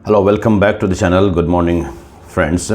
Hello, welcome back to the channel. Good morning, friends.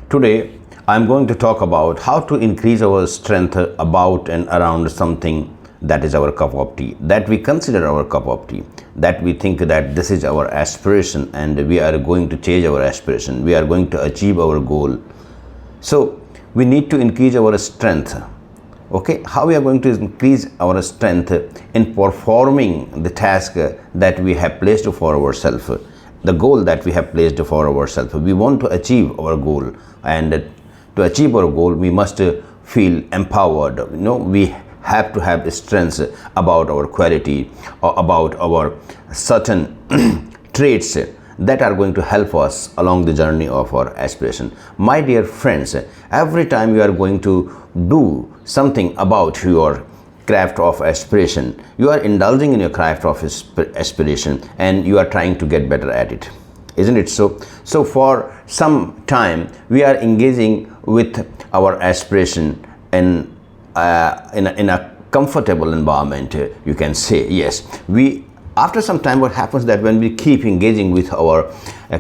Today I'm going to talk about how to increase our strength about and around something that is our cup of tea, that we consider our cup of tea, that we think that this is our aspiration and we are going to change our aspiration, we are going to achieve our goal. So we need to increase our strength. Okay, how we are going to increase our strength in performing the task that we have placed for ourselves, the goal that we have placed for ourselves. We want to achieve our goal, and to achieve our goal we must feel empowered. We have to have strength about our quality or about our certain traits that are going to help us along the journey of our aspiration. My dear friends, every time you are going to do something about your craft of aspiration, you are indulging in your craft of aspiration and you are trying to get better at it, isn't it so? So for some time we are engaging with our aspiration in a comfortable environment, you can say. Yes, after some time what happens that when we keep engaging with our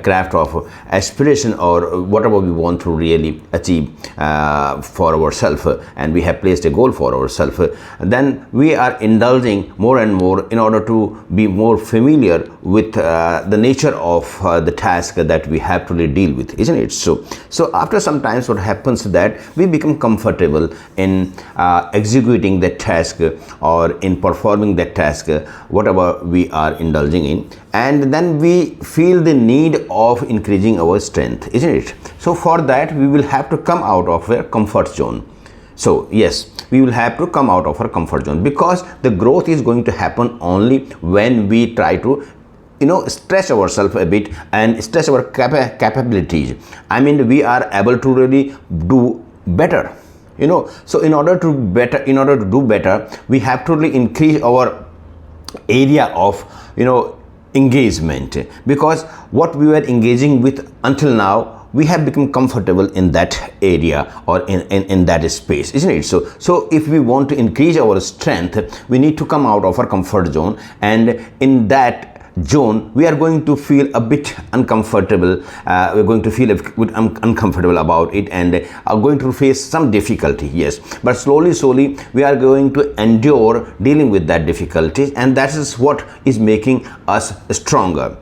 craft of aspiration or whatever we want to really achieve for ourselves, and we have placed a goal for ourselves, then we are indulging more and more in order to be more familiar with the nature of the task that we have to deal with, isn't it so? So after some times what happens that we become comfortable in executing that task or in performing that task, whatever we are indulging in, and then we feel the need of increasing our strength, isn't it? So for that we will have to come out of our comfort zone. So yes, we will have to come out of our comfort zone, because the growth is going to happen only when we try to stretch ourselves a bit and stretch our capabilities. I mean, we are able to really do better, so in order to do better we have to really increase our area of engagement, because what we were engaging with until now, we have become comfortable in that area or in that space, isn't it so? If we want to increase our strength, we need to come out of our comfort zone, and in that zone we are going to feel a bit uncomfortable. We're going to feel a bit uncomfortable about it and are going to face some difficulty, yes, but slowly we are going to endure dealing with that difficulty, and that is what is making us stronger.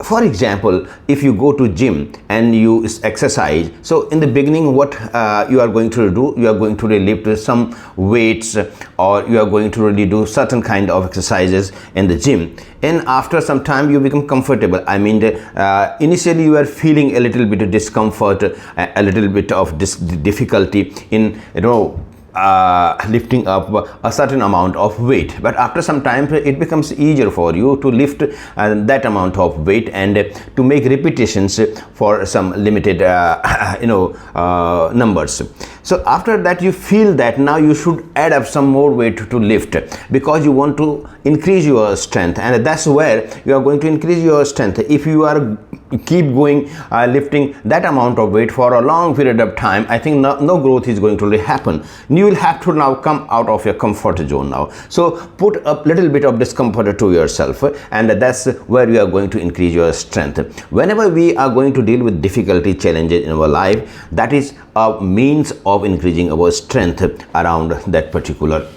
For example, if you go to gym and you exercise, so in the beginning what you are going to do, you are going to really lift some weights, or you are going to really do certain kind of exercises in the gym, and after some time you become comfortable. I mean, initially you are feeling a little bit of discomfort, a little bit of difficulty in lifting up a certain amount of weight, but after some time it becomes easier for you to lift that amount of weight and to make repetitions for some limited numbers. So after that you feel that now you should add up some more weight to lift, because you want to increase your strength, and that's where you are going to increase your strength. If you are keep going lifting that amount of weight for a long period of time, I think no growth is going to really happen. You will have to now come out of your comfort zone now. So put a little bit of discomfort to yourself, and that's where you are going to increase your strength. Whenever we are going to deal with difficulty, challenges in our life, that is a means of increasing our strength around that particular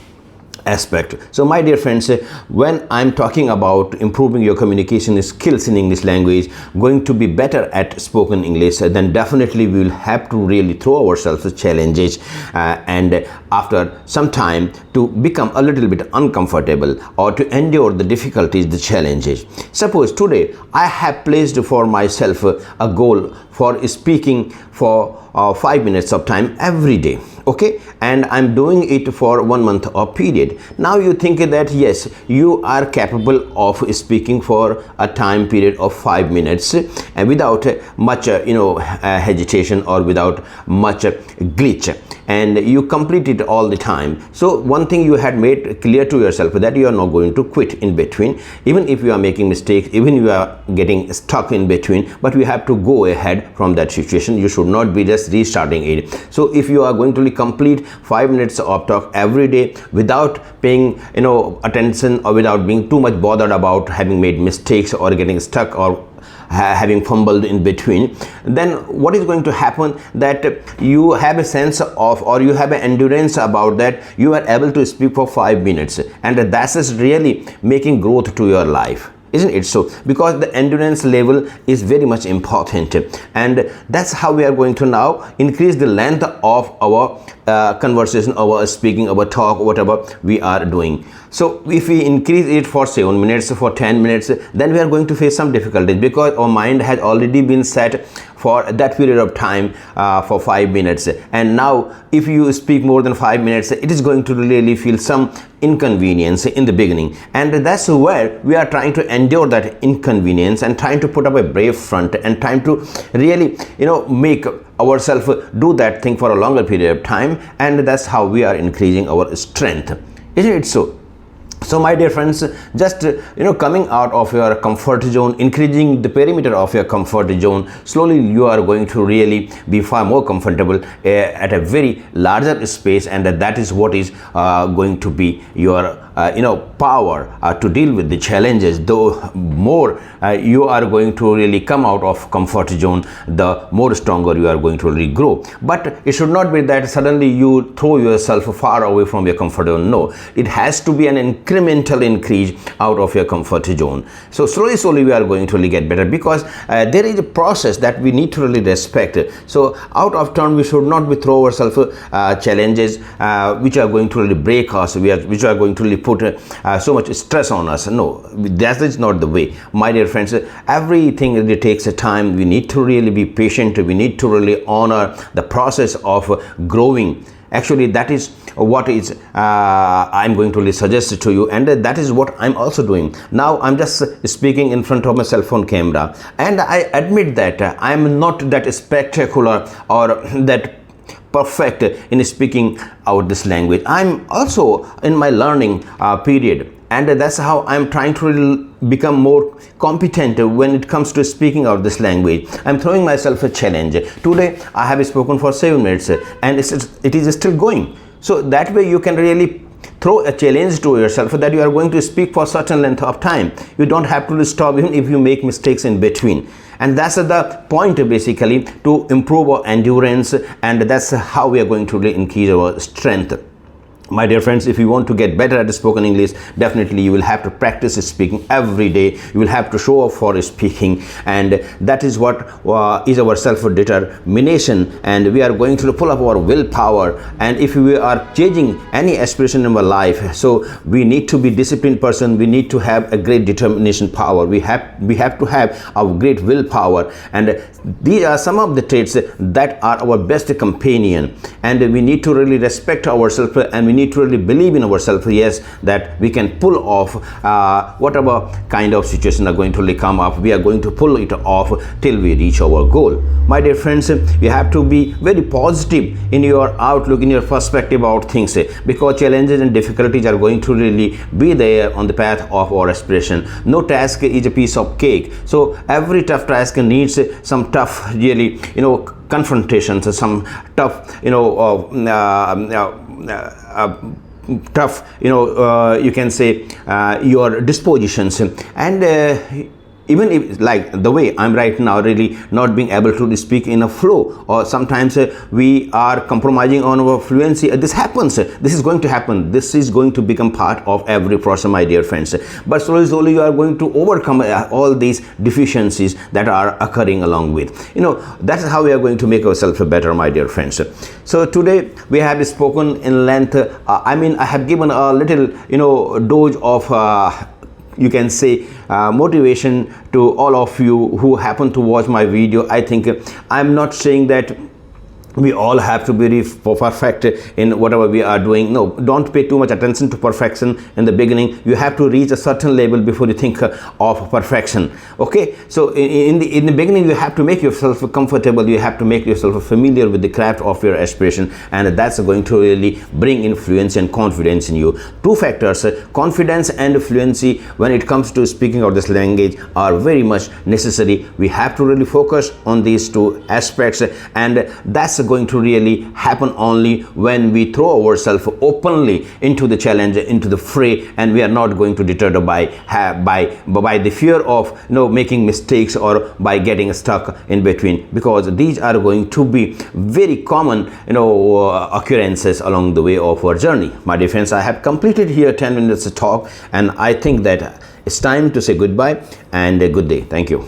aspect. So my dear friends, when I'm talking about improving your communication skills in English language, going to be better at spoken English, then definitely we will have to really throw ourselves challenges, and after some time to become a little bit uncomfortable or to endure the difficulties, the challenges. Suppose today I have placed for myself a goal for speaking for 5 minutes of time every day, okay, and I'm doing it for 1 month or period. Now you think that yes, you are capable of speaking for a time period of 5 minutes and without much hesitation or without much glitch, and you complete it all the time. So one thing you had made clear to yourself, that you are not going to quit in between, even if you are making mistakes, even you are getting stuck in between, but you have to go ahead from that situation. You should not be just restarting it. So if you are going to complete 5 minutes of talk every day without paying attention or without being too much bothered about having made mistakes or getting stuck or having fumbled in between, then what is going to happen, that you have a sense of, or you have an endurance about that you are able to speak for 5 minutes, and that is really making growth to your life, isn't it so? Because the endurance level is very much important, and that's how we are going to now increase the length of our conversation, our speaking, our talk, whatever we are doing. So if we increase it for 7 minutes, for 10 minutes, then we are going to face some difficulties, because our mind has already been set for that period of time for 5 minutes, and now if you speak more than 5 minutes, it is going to really feel some inconvenience in the beginning, and that's where we are trying to endure that inconvenience and trying to put up a brave front and trying to really make ourselves do that thing for a longer period of time, and that's how we are increasing our strength, isn't it so? So my dear friends, just coming out of your comfort zone, increasing the perimeter of your comfort zone, slowly you are going to really be far more comfortable at a very larger space, and that is what is going to be your power to deal with the challenges. Though more you are going to really come out of comfort zone, the more stronger you are going to really grow. But it should not be that suddenly you throw yourself far away from your comfort zone. No, it has to be an incremental increase out of your comfort zone. So slowly we are going to really get better, because there is a process that we need to really respect. So out of turn, we should not be throw ourselves challenges which are going to really break us, which are going to really put so much stress on us. No, that is not the way, my dear friends. Everything really takes a time. We need to really be patient. We need to really honor the process of growing. Actually, that is what is I'm going to really suggest to you, and that is what I'm also doing. Now I'm just speaking in front of my cell phone camera, and I admit that I'm not that spectacular or that perfect in speaking out this language. I'm also in my learning period, and that's how I'm trying to become more competent when it comes to speaking out this language. I'm throwing myself a challenge. Today I have spoken for 7 minutes, and it is still going. So that way you can really throw a challenge to yourself that you are going to speak for certain length of time. You don't have to stop even if you make mistakes in between. And that's the point, basically, to improve our endurance, and that's how we are going to really increase our strength. My dear friends, if you want to get better at spoken English, definitely you will have to practice speaking every day. You will have to show up for speaking, and that is what is our self-determination, and we are going to pull up our willpower. And if we are changing any aspiration in our life, so we need to be disciplined person. We need to have a great determination power. We have to have our great willpower, and these are some of the traits that are our best companion. And we need to really respect ourselves, and we need to really believe in ourselves, yes, that we can pull off whatever kind of situation are going to really come up. We are going to pull it off till we reach our goal. My dear friends, you have to be very positive in your outlook, in your perspective about things, because challenges and difficulties are going to really be there on the path of our aspiration. No task is a piece of cake. So every tough task needs some tough, really, confrontations, some tough, tough, you can say your dispositions, and even if, like the way I'm right now, really not being able to speak in a flow, or sometimes we are compromising on our fluency. This happens. This is going to happen. This is going to become part of every process, my dear friends. But slowly you are going to overcome all these deficiencies that are occurring along with. That's how we are going to make ourselves better, my dear friends. So today we have spoken in length. I have given a little, dose of you can say motivation to all of you who happen to watch my video. I think I'm not saying that we all have to be perfect in whatever we are doing. No, don't pay too much attention to perfection in the beginning. You have to reach a certain level before you think of perfection. Okay, so in the beginning you have to make yourself comfortable. You have to make yourself familiar with the craft of your aspiration, and that's going to really bring influence and confidence in you. Two factors, confidence and fluency, when it comes to speaking out this language, are very much necessary. We have to really focus on these two aspects, and that's going to really happen only when we throw ourselves openly into the challenge, into the fray, and we are not going to deterred by the fear of making mistakes or by getting stuck in between, because these are going to be very common occurrences along the way of our journey. My dear friends, I have completed here 10 minutes talk, and I think that it's time to say goodbye and a good day. Thank you.